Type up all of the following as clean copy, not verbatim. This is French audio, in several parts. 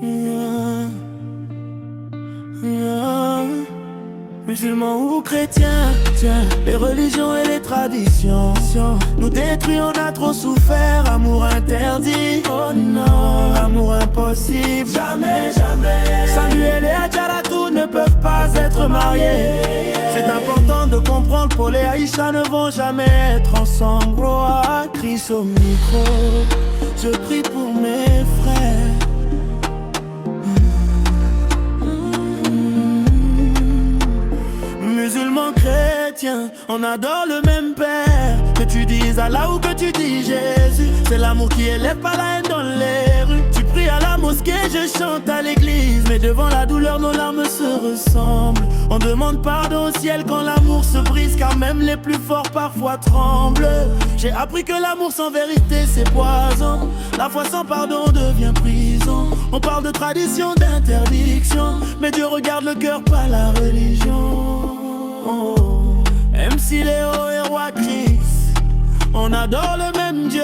Yeah, yeah. Musulmans ou chrétiens, tiens, les religions et les traditions nous détruisent, on a trop souffert. Amour interdit, oh non, amour impossible. Jamais, jamais. Samuel et Adjaratou ne peuvent pas être mariés. C'est important de comprendre, Paul et Aïcha ne vont jamais être ensemble. Gloire à Christ au micro, je prie pour mes frères. Musulmans, chrétiens, on adore le même Père. Que tu dises Allah ou que tu dis Jésus, c'est l'amour qui élève, pas la haine dans les rues. Tu pries à la mosquée, je chante à l'église, mais devant la douleur, nos larmes se ressemblent. On demande pardon au ciel quand l'amour se brise, car même les plus forts parfois tremblent. J'ai appris que l'amour sans vérité c'est poison. La foi sans pardon devient prison. On parle de tradition, d'interdiction, mais Dieu regarde le cœur, pas la religion. MC Léo et Roi Christ, on adore le même Dieu,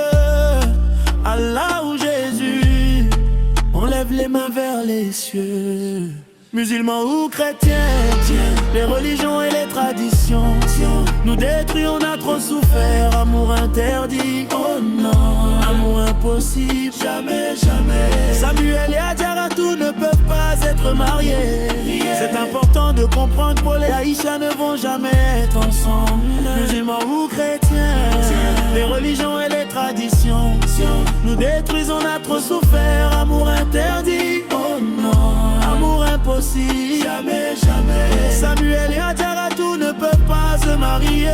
Allah ou Jésus. On lève les mains vers les cieux. Musulmans ou chrétiens, les religions et les traditions nous détruisent, on a trop souffert. Amour interdit, oh non, amour impossible. Jamais, jamais. Samuel et Adjaratou ne peuvent pas être mariés. C'est important de comprendre, Paul et Aïcha ne vont jamais être ensemble. Musulmans ou chrétiens, les religions et les traditions nous détruisent, on a trop souffert. Amour interdit, oh non, amour impossible. Jamais, jamais. Samuel et Adjaratou ne peuvent pas se marier.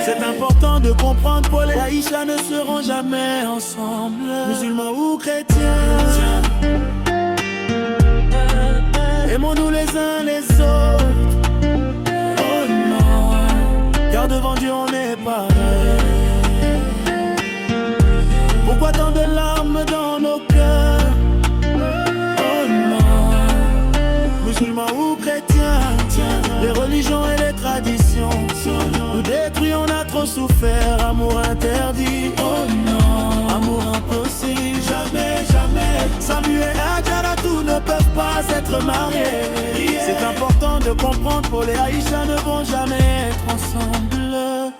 C'est important de comprendre, Paul et Aïcha ne seront jamais ensemble. Musulmans ou chrétiens, aimons-nous les uns les autres. Oh non, car devant Dieu on est pareil. Pourquoi tant de larmes dans nos cœurs? Oh non, musulmans ou chrétiens, les religions et les traditions nous détruisent, on a trop souffert. Amour interdit, oh non, amour impossible. Jamais, jamais. Samuel et Adjaratou ne peuvent pas être mariés. C'est important de comprendre, Paul et Aïcha ne vont jamais être ensemble.